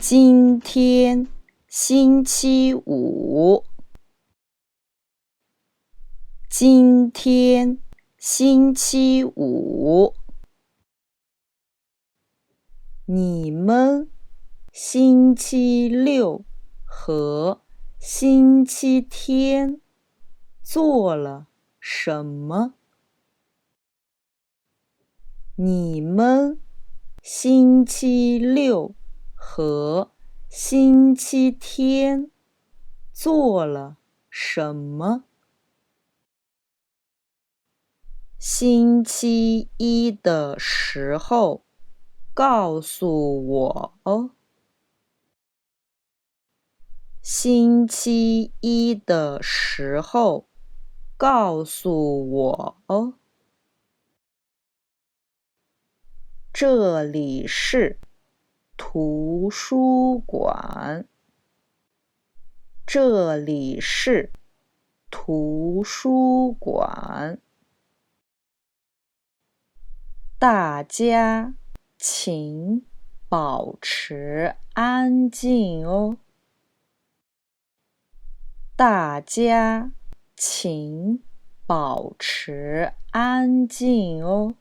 今天星期五。今天星期五。你们星期六和星期天做了什么？你们星期六和星期天做了什么？星期一的时候告诉我哦。星期一的时候告诉我哦。这里是图书馆。这里是图书馆。大家请保持安静哦。大家请保持安静哦。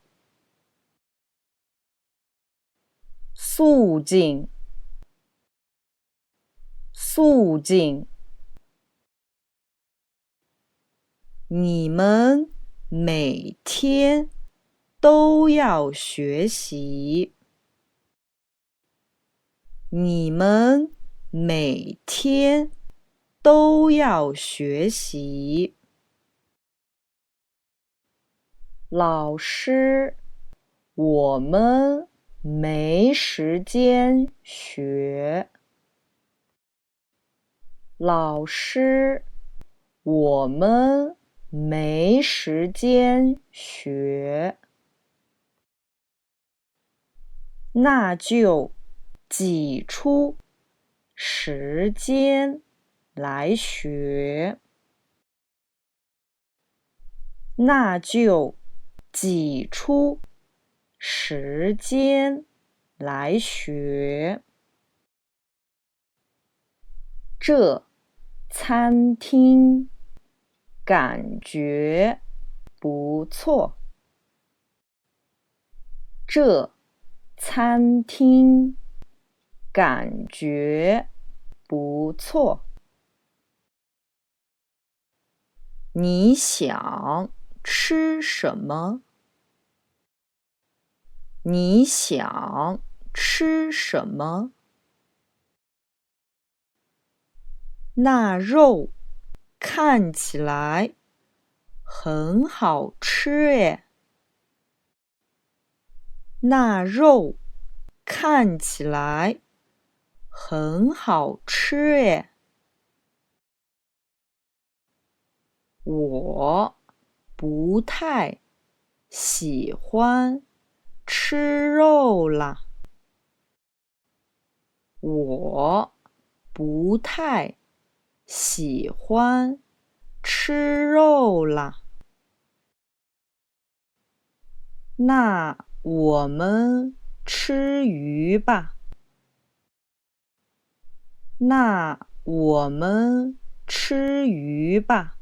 肃静，肃静。你们每天都要学习。你们每天都要学习。老师，我们没时间学。老师，我们没时间学。那就挤出时间来学。那就挤出时间来学。这餐厅感觉不错。这餐厅感觉不错。你想吃什么？你想吃什么？那肉看起来很好吃耶。那肉看起来很好吃耶。我不太喜欢吃肉啦。我不太喜欢吃肉啦。那我们吃鱼吧。那我们吃鱼吧。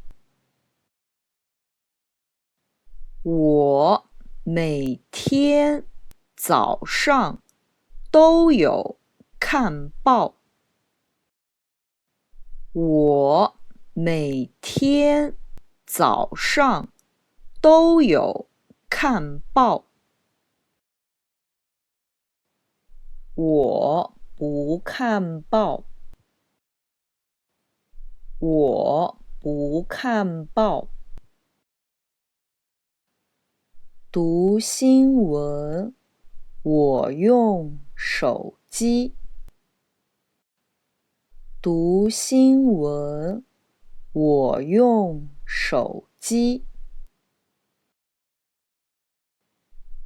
我每天早上都有看报。我每天早上都有看报。我不看报。我不看报。读新闻，我用手机。读新闻，我用手机。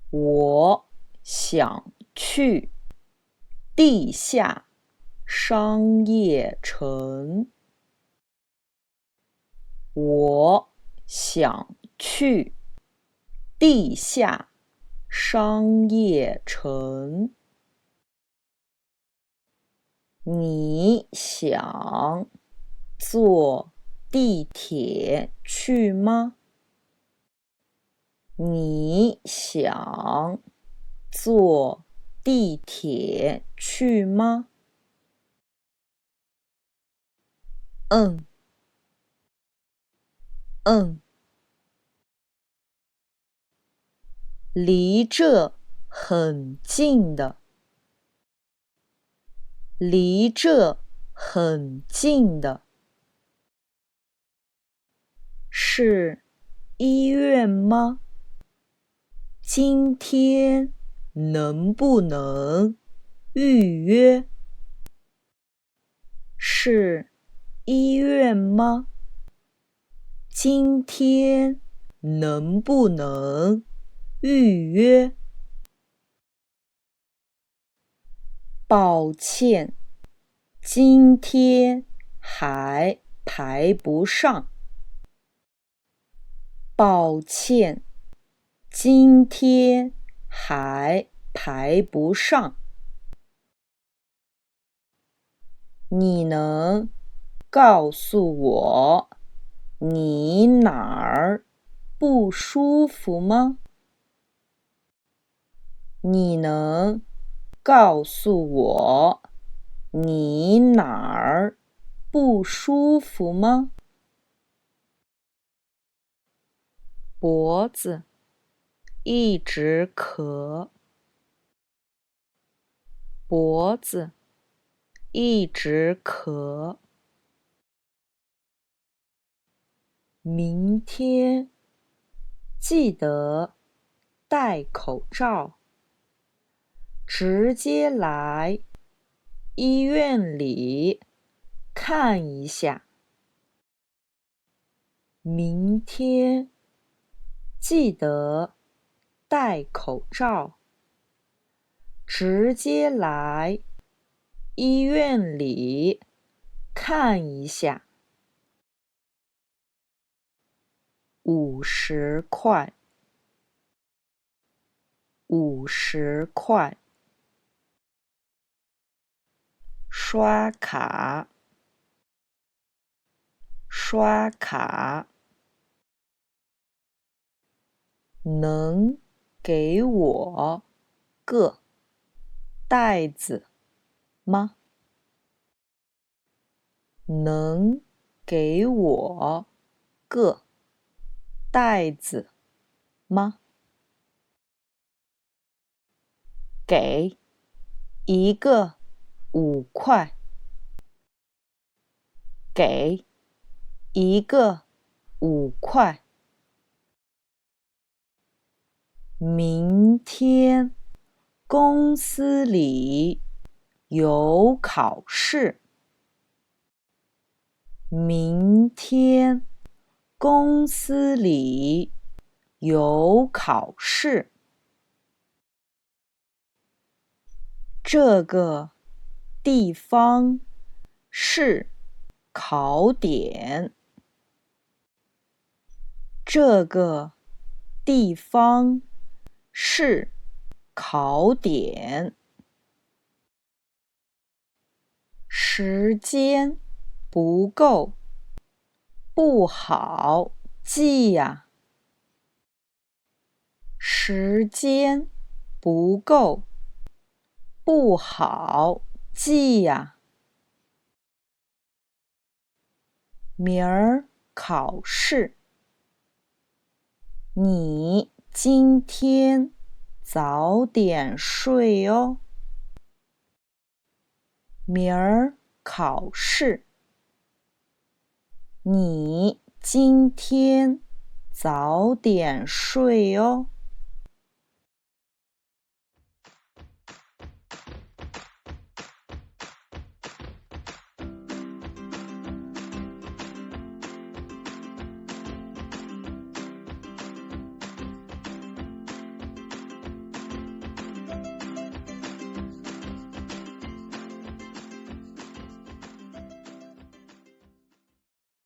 我想去地下商业城。我想去地下商业城。你想坐地铁去吗？你想坐地铁去吗？嗯嗯，离这很近的，离这很近的，是医院吗？今天能不能预约？是医院吗？今天能不能预约？抱歉，今天还排不上。抱歉，今天还排不上。你能告诉我你哪儿不舒服吗？你能告诉我你哪儿不舒服吗？脖子一直咳，脖子一直咳。明天记得戴口罩，直接来医院里看一下。明天记得戴口罩，直接来医院里看一下。50块，50块。刷卡，刷卡。能给我个袋子吗？能给我个袋子吗？给一个5块，给一个5块。明天公司里有考试。明天公司里有考试。这个地方是考点。这个地方是考点。时间不够，不好记呀。时间不够，不好记呀。明儿考试，你今天早点睡哦。明儿考试，你今天早点睡哦。